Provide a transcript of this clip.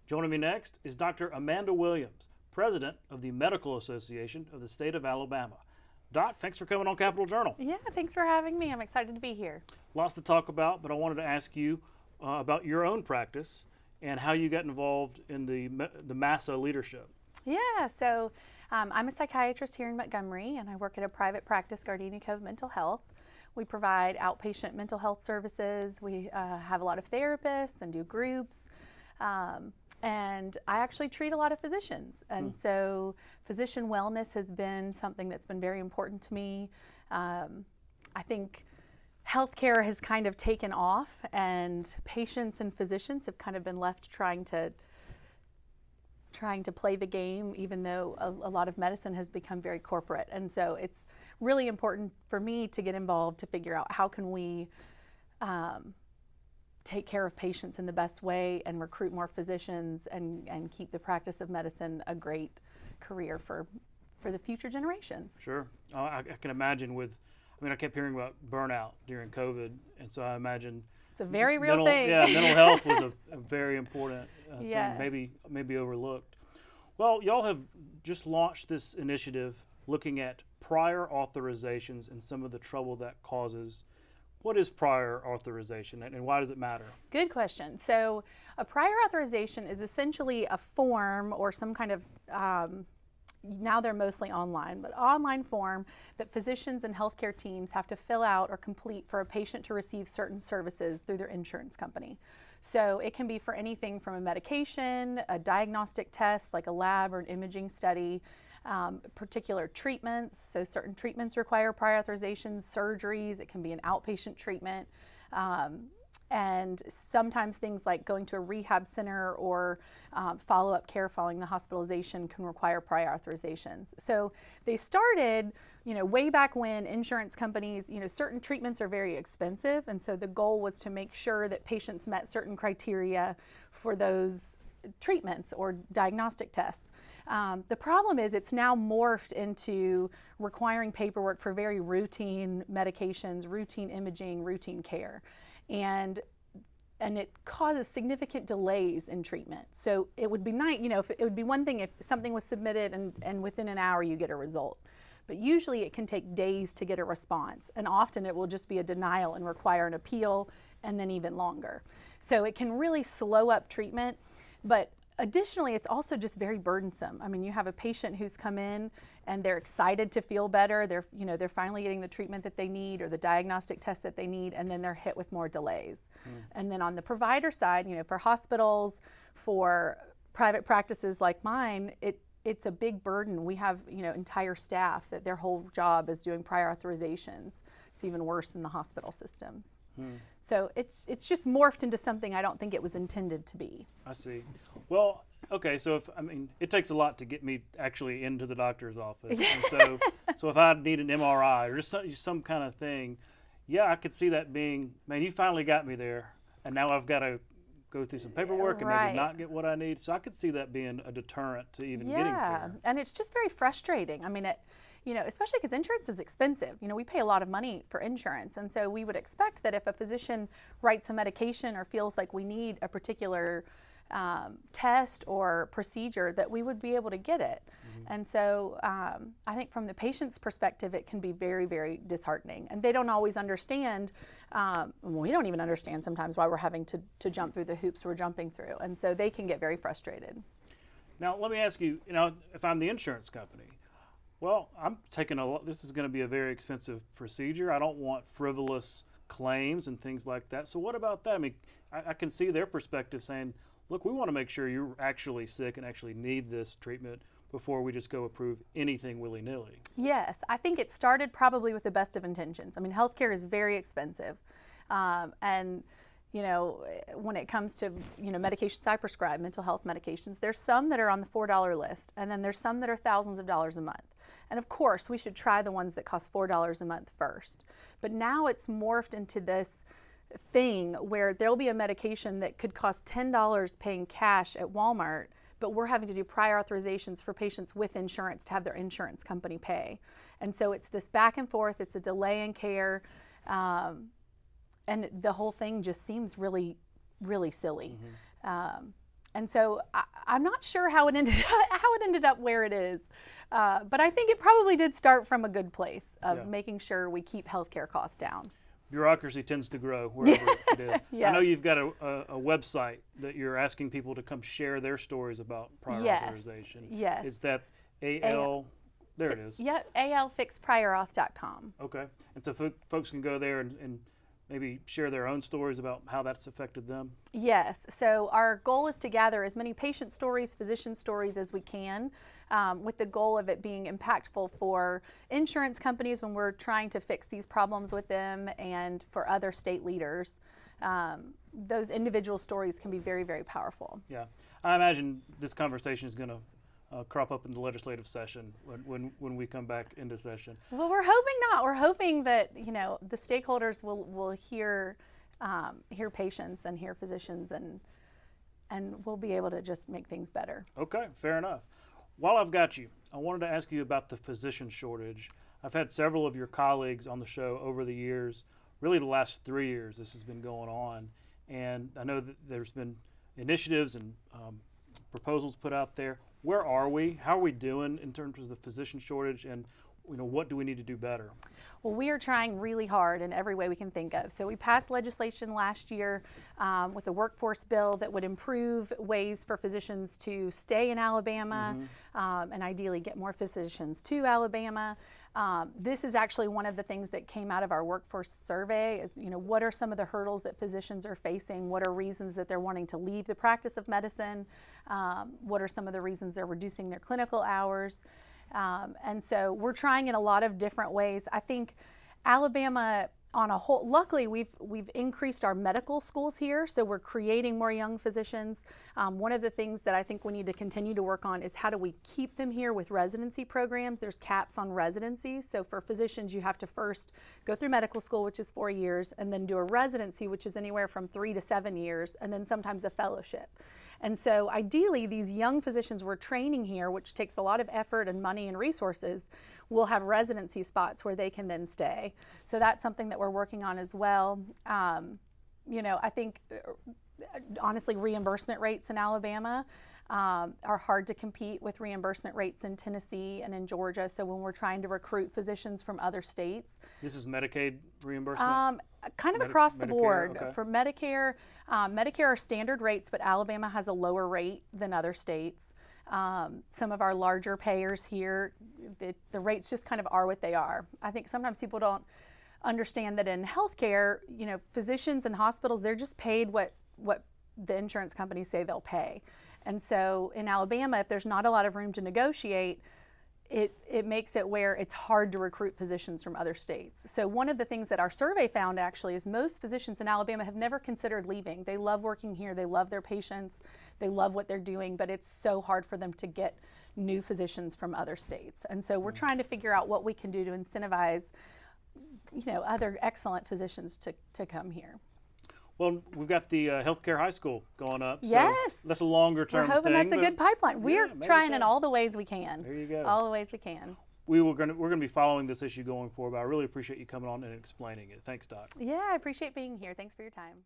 Joining me next is Dr. Amanda Williams, President of the Medical Association of the State of Alabama. Doc, thanks for coming on Capital Journal. Yeah, thanks for having me. I'm excited to be here. Lots to talk about, but I wanted to ask you about your own practice and how you got involved in the MASA leadership. Yeah, so I'm a psychiatrist here in Montgomery, and I work at a private practice, Gardenia Cove Mental Health. We provide outpatient mental health services. We have a lot of therapists and do groups. And I actually treat a lot of physicians. And so physician wellness has been something that's been very important to me. I think healthcare has kind of taken off, and patients and physicians have kind of been left trying to play the game, even though a lot of medicine has become very corporate. And so it's really important for me to get involved to figure out how can we take care of patients in the best way and recruit more physicians and keep the practice of medicine a great career for the future generations. Sure. I can imagine I kept hearing about burnout during COVID, and so I imagine it's a very real thing. Yeah, mental health was a very important Yes. thing, maybe overlooked. Well, y'all have just launched this initiative looking at prior authorizations and some of the trouble that causes. What is prior authorization, and why does it matter? Good question. So a prior authorization is essentially a form or some kind of, now they're mostly online, but online form that physicians and healthcare teams have to fill out or complete for a patient to receive certain services through their insurance company. So it can be for anything from a medication, a diagnostic test like a lab or an imaging study, particular treatments. So certain treatments require prior authorizations, surgeries, it can be an outpatient treatment. And sometimes things like going to a rehab center or follow-up care following the hospitalization can require prior authorizations. So they started, way back when insurance companies, certain treatments are very expensive, and so the goal was to make sure that patients met certain criteria for those treatments or diagnostic tests. The problem is it's now morphed into requiring paperwork for very routine medications, routine imaging, routine care. And it causes significant delays in treatment. So it would be nice, it would be one thing if something was submitted and within an hour you get a result. But usually it can take days to get a response. And often it will just be a denial and require an appeal and then even longer. So it can really slow up treatment. But additionally, it's also just very burdensome. I mean, you have a patient who's come in and they're excited to feel better. They're finally getting the treatment that they need or the diagnostic test that they need, and then they're hit with more delays. And then on the provider side, for hospitals, for private practices like mine, it's a big burden. We have, entire staff that their whole job is doing prior authorizations. It's even worse in the hospital systems. So it's just morphed into something I don't think it was intended to be. I see. Well, okay, so it takes a lot to get me actually into the doctor's office. And so if I need an MRI or just some kind of thing, yeah, I could see that being, man, you finally got me there, and now I've got to go through some paperwork and maybe not get what I need. So I could see that being a deterrent to even getting care. Yeah, and it's just very frustrating. I mean, especially because insurance is expensive. We pay a lot of money for insurance, and so we would expect that if a physician writes a medication or feels like we need a particular test or procedure, that we would be able to get it. And so I think from the patient's perspective, it can be very, very disheartening. And they don't always understand, we don't even understand sometimes why we're having to jump through the hoops we're jumping through. And so they can get very frustrated. Now, let me ask you, if I'm the insurance company, well, I'm taking this is going to be a very expensive procedure. I don't want frivolous claims and things like that. So what about that? I mean, I can see their perspective saying, look, we want to make sure you're actually sick and actually need this treatment before we just go approve anything willy-nilly. Yes, I think it started probably with the best of intentions. I mean, healthcare is very expensive. And when it comes to, medications I prescribe, mental health medications, there's some that are on the $4 list, and then there's some that are thousands of dollars a month. And of course, we should try the ones that cost $4 a month first. But now it's morphed into this thing where there'll be a medication that could cost $10 paying cash at Walmart, but we're having to do prior authorizations for patients with insurance to have their insurance company pay. And so it's this back and forth, it's a delay in care, and the whole thing just seems really, really silly. And so I'm not sure how it ended up where it is, but I think it probably did start from a good place of making sure we keep healthcare costs down. Bureaucracy tends to grow wherever it is. Yes. I know you've got a website that you're asking people to come share their stories about prior authorization. Yes. Is that AL? There it is. Yep, alfixpriorauth.com. Okay. And so folks can go there and maybe share their own stories about how that's affected them? Yes. So our goal is to gather as many patient stories, physician stories as we can, with the goal of it being impactful for insurance companies when we're trying to fix these problems with them, and for other state leaders. Those individual stories can be very, very powerful. Yeah. I imagine this conversation is going to crop up in the legislative session when we come back into session. Well, we're hoping not. We're hoping that the stakeholders will hear patients and hear physicians, and we'll be able to just make things better. Okay, fair enough. While I've got you, I wanted to ask you about the physician shortage. I've had several of your colleagues on the show over the years, really the last 3 years this has been going on, and I know that there's been initiatives and proposals put out there. Where are we? How are we doing in terms of the physician shortage, and what do we need to do better? Well, we are trying really hard in every way we can think of. So we passed legislation last year with a workforce bill that would improve ways for physicians to stay in Alabama, and ideally get more physicians to Alabama. This is actually one of the things that came out of our workforce survey is, what are some of the hurdles that physicians are facing? What are reasons that they're wanting to leave the practice of medicine? What are some of the reasons they're reducing their clinical hours? And so we're trying in a lot of different ways. I think Alabama on a whole, luckily we've increased our medical schools here, so we're creating more young physicians. One of the things that I think we need to continue to work on is how do we keep them here with residency programs. There's caps on residencies, so for physicians you have to first go through medical school, which is 4 years, and then do a residency, which is anywhere from 3 to 7 years, and then sometimes a fellowship. And so ideally these young physicians we're training here, which takes a lot of effort and money and resources, will have residency spots where they can then stay. So that's something that we're working on as well. I think honestly reimbursement rates in Alabama are hard to compete with reimbursement rates in Tennessee and in Georgia. So when we're trying to recruit physicians from other states. This is Medicaid reimbursement? Kind of across the board. Okay. For Medicare, Medicare are standard rates, but Alabama has a lower rate than other states. Some of our larger payers here, the rates just kind of are what they are. I think sometimes people don't understand that in healthcare, physicians and hospitals, they're just paid what the insurance companies say they'll pay. And so in Alabama, if there's not a lot of room to negotiate, it makes it where it's hard to recruit physicians from other states. So one of the things that our survey found actually is most physicians in Alabama have never considered leaving. They love working here, they love their patients, they love what they're doing, but it's so hard for them to get new physicians from other states. And so we're trying to figure out what we can do to incentivize, other excellent physicians to come here. Well, we've got the healthcare high school going up. Yes. So that's a longer term thing. We're hoping that's a good pipeline. We're trying in so. all the ways we can. There you go. All the ways we can. We're going to be following this issue going forward, but I really appreciate you coming on and explaining it. Thanks, Doc. Yeah, I appreciate being here. Thanks for your time.